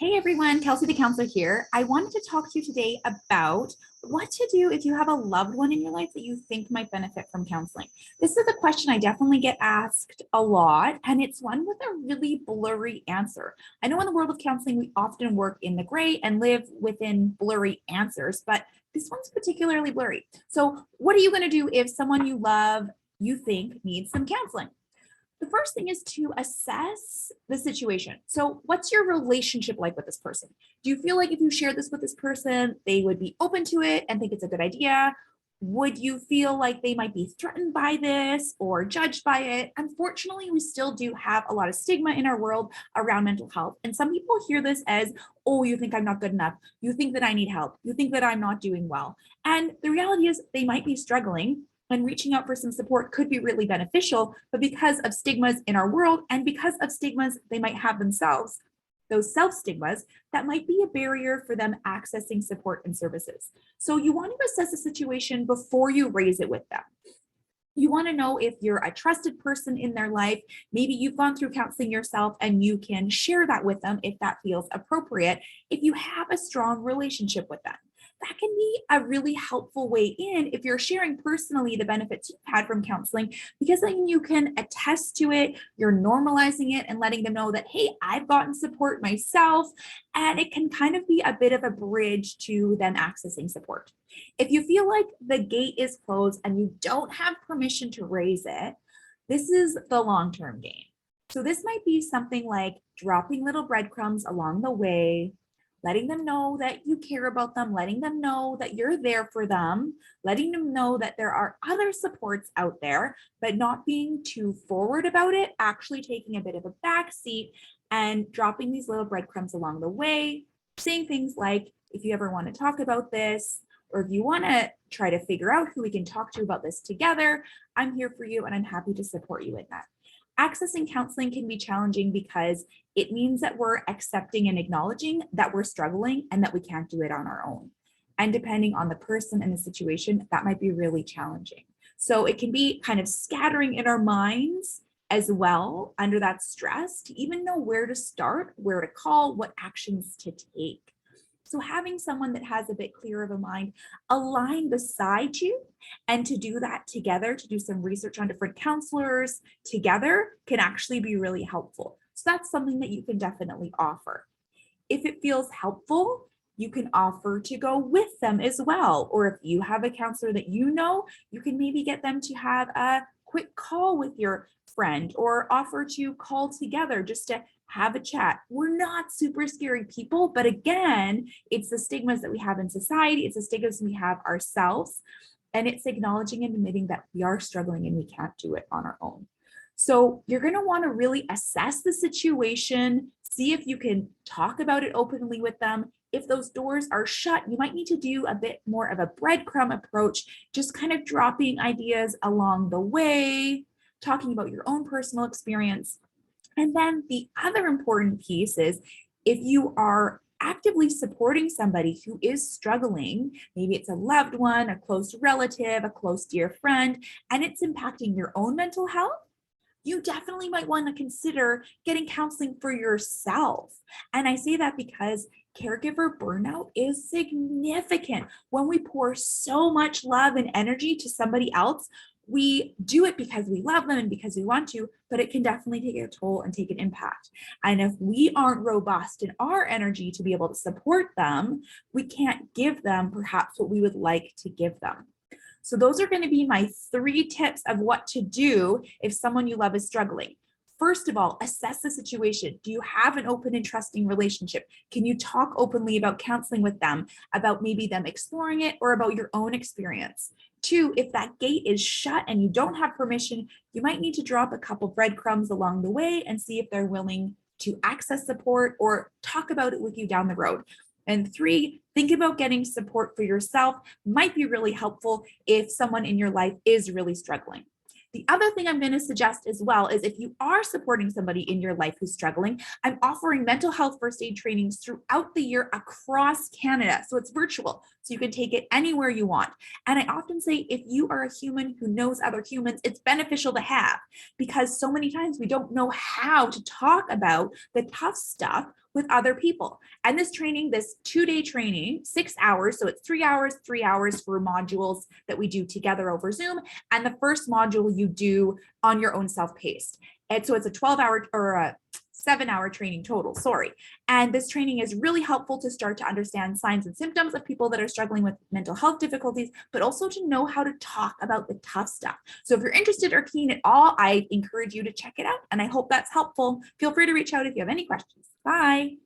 Hey everyone, Kelsey the Counselor here. I wanted to talk to you today about what to do if you have a loved one in your life that you think might benefit from counseling. This is a question I definitely get asked a lot, and it's one with a really blurry answer. I know in the world of counseling, we often work in the gray and live within blurry answers, but this one's particularly blurry. So, what are you going to do if someone you love, you think needs some counseling? The first thing is to assess the situation. So, what's your relationship like with this person? Do you feel like if you share this with this person, they would be open to it and think it's a good idea? Would you feel like they might be threatened by this or judged by it? Unfortunately, we still do have a lot of stigma in our world around mental health. And some people hear this as, oh, you think I'm not good enough. You think that I need help. You think that I'm not doing well. And the reality is, they might be struggling and reaching out for some support could be really beneficial, but because of stigmas in our world and because of stigmas they might have themselves, those self stigmas, that might be a barrier for them accessing support and services. So you want to assess the situation before you raise it with them. You want to know if you're a trusted person in their life. Maybe you've gone through counseling yourself and you can share that with them if that feels appropriate, if you have a strong relationship with them. That can be a really helpful way in if you're sharing personally the benefits you've had from counseling, because then you can attest to it, you're normalizing it and letting them know that, hey, I've gotten support myself. And it can kind of be a bit of a bridge to them accessing support. If you feel like the gate is closed and you don't have permission to raise it, this is the long-term game. So this might be something like dropping little breadcrumbs along the way, letting them know that you care about them, letting them know that you're there for them, letting them know that there are other supports out there, but not being too forward about it, actually taking a bit of a back seat and dropping these little breadcrumbs along the way, saying things like, if you ever want to talk about this, or if you want to try to figure out who we can talk to about this together, I'm here for you and I'm happy to support you in that. Accessing counseling can be challenging because it means that we're accepting and acknowledging that we're struggling and that we can't do it on our own. And depending on the person and the situation, that might be really challenging. So it can be kind of scattering in our minds as well under that stress to even know where to start, where to call, what actions to take. So having someone that has a bit clearer of a mind align beside you and to do that together, to do some research on different counselors together can actually be really helpful. So that's something that you can definitely offer. If it feels helpful, you can offer to go with them as well. Or if you have a counselor that you know, you can maybe get them to have a quick call with your friend or offer to call together just to have a chat. We're not super scary people, but again, it's the stigmas that we have in society, it's the stigmas we have ourselves, and it's acknowledging and admitting that we are struggling and we can't do it on our own. So you're going to want to really assess the situation, see if you can talk about it openly with them. If those doors are shut, you might need to do a bit more of a breadcrumb approach, just kind of dropping ideas along the way, talking about your own personal experience. And then the other important piece is if you are actively supporting somebody who is struggling, maybe it's a loved one, a close relative, a close dear friend, and it's impacting your own mental health, you definitely might want to consider getting counseling for yourself. And I say that because caregiver burnout is significant. When we pour so much love and energy to somebody else, we do it because we love them and because we want to, but it can definitely take a toll and take an impact. And if we aren't robust in our energy to be able to support them, we can't give them perhaps what we would like to give them. So those are going to be my 3 tips of what to do if someone you love is struggling. First of all, assess the situation. Do you have an open and trusting relationship? Can you talk openly about counseling with them, about maybe them exploring it or about your own experience? 2, if that gate is shut and you don't have permission, you might need to drop a couple breadcrumbs along the way and see if they're willing to access support or talk about it with you down the road. And 3, think about getting support for yourself. Might be really helpful if someone in your life is really struggling. The other thing I'm going to suggest as well is if you are supporting somebody in your life who's struggling, I'm offering mental health first aid trainings throughout the year across Canada. So it's virtual, so you can take it anywhere you want. And I often say, if you are a human who knows other humans, it's beneficial to have, because so many times we don't know how to talk about the tough stuff with other people. And this training, this 2-day training, 6 hours, so it's 3 hours for modules that we do together over Zoom. And the first module you do on your own self-paced. And so it's a 12-hour or a 7-hour training total, sorry. And this training is really helpful to start to understand signs and symptoms of people that are struggling with mental health difficulties, but also to know how to talk about the tough stuff. So if you're interested or keen at all, I encourage you to check it out. And I hope that's helpful. Feel free to reach out if you have any questions. Bye.